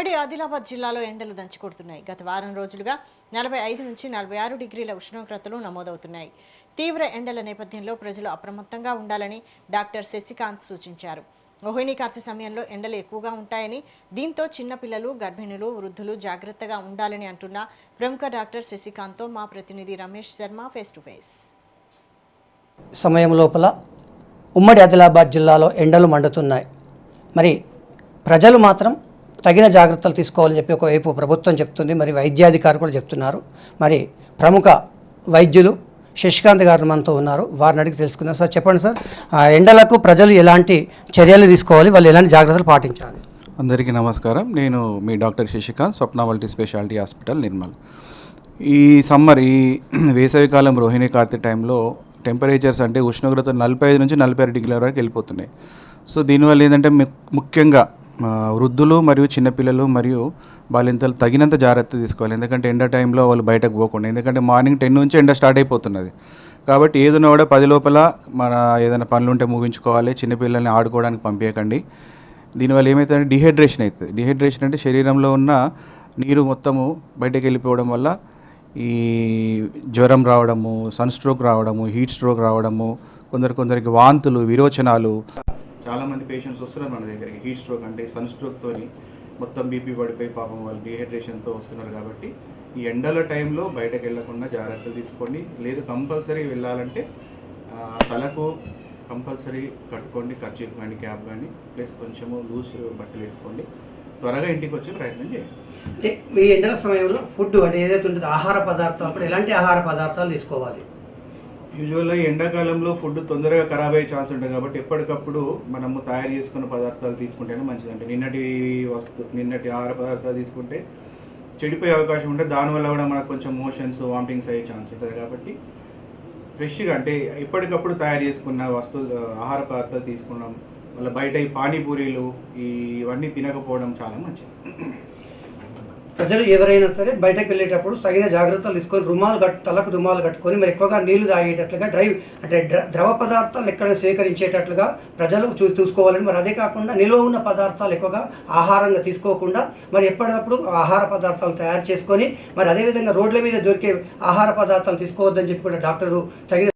ఉమ్మడి ఆదిలాబాద్ జిల్లాలో ఎండలు దంచుకొడుతున్నాయి. గత వారం రోజులుగా 45 నుంచి 46 డిగ్రీల ఉష్ణోగ్రతలు నమోదవుతున్నాయి. తీవ్ర ఎండల నేపథ్యంలో ప్రజలు అప్రమత్తంగా ఉండాలని డాక్టర్ శశికాంత్ సూచించారు. రోహిణి కార్తె సమయంలో ఎండలు ఎక్కువగా ఉంటాయని, దీంతో చిన్నపిల్లలు, గర్భిణులు, వృద్ధులు జాగ్రత్తగా ఉండాలని అంటున్న ప్రముఖ డాక్టర్ శశికాంత్తో మా ప్రతినిధి Ramesh Sharma face to face. సమయం లోపల ఉమ్మడి ఆదిలాబాద్ జిల్లాలో ఎండలు మండుతున్నాయి. మరి ప్రజలు మాత్రం తగిన జాగ్రత్తలు తీసుకోవాలని చెప్పి ఒకవైపు ప్రభుత్వం చెప్తుంది, మరి వైద్యాధికారులు కూడా చెప్తున్నారు. మరి ప్రముఖ వైద్యులు శశికాంత్ గారు మనతో ఉన్నారు, వారిని అడిగి తెలుసుకుందాం. సార్ చెప్పండి సార్, ఎండలకు ప్రజలు ఎలాంటి చర్యలు తీసుకోవాలి, వాళ్ళు ఎలాంటి జాగ్రత్తలు పాటించాలి? అందరికీ నమస్కారం. నేను మీ డాక్టర్ శశికాంత్, స్వప్న మల్టీ స్పెషాలిటీ హాస్పిటల్, నిర్మల్. ఈ సమ్మర్, ఈ వేసవికాలం రోహిణి కార్తె టైంలో టెంపరేచర్స్ అంటే ఉష్ణోగ్రత 45 నుంచి 46 డిగ్రీల వరకు వెళ్ళిపోతున్నాయి. సో దీనివల్ల ఏంటంటే ముఖ్యంగా వృద్ధులు మరియు చిన్నపిల్లలు మరియు బాలింతలు తగినంత జాగ్రత్త తీసుకోవాలి. ఎందుకంటే ఎండ టైంలో వాళ్ళు బయటకు పోకుండా, ఎందుకంటే మార్నింగ్ 10 నుంచి ఎండ స్టార్ట్ అయిపోతున్నది. కాబట్టి ఏదైనా కూడా 10 లోపల మన ఏదైనా పనులు ఉంటే ముగించుకోవాలి. చిన్నపిల్లల్ని ఆడుకోవడానికి పంపించకండి. దీనివల్ల ఏమవుతుందంటే డిహైడ్రేషన్ అవుతుంది. డిహైడ్రేషన్ అంటే శరీరంలో ఉన్న నీరు మొత్తము బయటకు వెళ్ళిపోవడం వల్ల ఈ జ్వరం రావడము, సన్ స్ట్రోక్ రావడము, హీట్ స్ట్రోక్ రావడము, కొందరికి వాంతులు, విరోచనాలు. చాలామంది పేషెంట్స్ వస్తున్నారు మన దగ్గరికి హీట్ స్ట్రోక్ అంటే సన్ స్ట్రోక్తో మొత్తం బీపీ పడిపోయి పాపం వాళ్ళు డిహైడ్రేషన్తో వస్తున్నారు. కాబట్టి ఈ ఎండల టైంలో బయటకు వెళ్లకుండా జాగ్రత్తలు తీసుకోండి. లేదు కంపల్సరీ వెళ్ళాలంటే తలకు కంపల్సరీ కట్టుకోండి, కర్చీఫ్ కానీ క్యాప్ కానీ, ప్లస్ కొంచెము లూజ్ బట్టలు వేసుకోండి. త్వరగా ఇంటికి వచ్చే ప్రయత్నం చేయండి. అంటే ఈ ఎండల సమయంలో ఫుడ్ అంటే ఏదైతే ఉంటుందో ఆహార పదార్థాలు, అప్పుడు ఎలాంటి ఆహార పదార్థాలు తీసుకోవాలి? యూజువల్గా ఎండాకాలంలో ఫుడ్ తొందరగా ఖరాబ్ అయ్యే ఛాన్స్ ఉంటుంది. కాబట్టి ఎప్పటికప్పుడు మనము తయారు చేసుకున్న పదార్థాలు తీసుకుంటేనే మంచిదంటే నిన్నటి ఆహార పదార్థాలు తీసుకుంటే చెడిపోయే అవకాశం ఉంటుంది. దానివల్ల కూడా మనకు కొంచెం మోషన్స్, వామిటింగ్స్ అయ్యే ఛాన్స్ ఉంటుంది. కాబట్టి ఫ్రెష్గా అంటే ఎప్పటికప్పుడు తయారు చేసుకున్న ఆహార పదార్థాలు తీసుకున్నాం. మళ్ళీ బయట ఈ పానీపూరీలు ఇవన్నీ తినకపోవడం చాలా మంచిది. ప్రజలు ఎవరైనా సరే బయటకు వెళ్ళేటప్పుడు తగిన జాగ్రత్తలు తీసుకొని తలకు రుమాలు కట్టుకొని మరి ఎక్కువగా నీళ్లు తాగేటట్లుగా ద్రవ పదార్థాలు ఎక్కడ సేకరించేటట్లుగా ప్రజలు చూసుకోవాలని, మరి అదే కాకుండా నిల్వ ఉన్న పదార్థాలు ఎక్కువగా ఆహారంగా తీసుకోకుండా మరి ఎప్పటికప్పుడు ఆహార పదార్థాలు తయారు చేసుకొని మరి అదేవిధంగా రోడ్ల మీద దొరికే ఆహార పదార్థాలు తీసుకోవద్దని చెప్పి కూడా డాక్టరు తగిన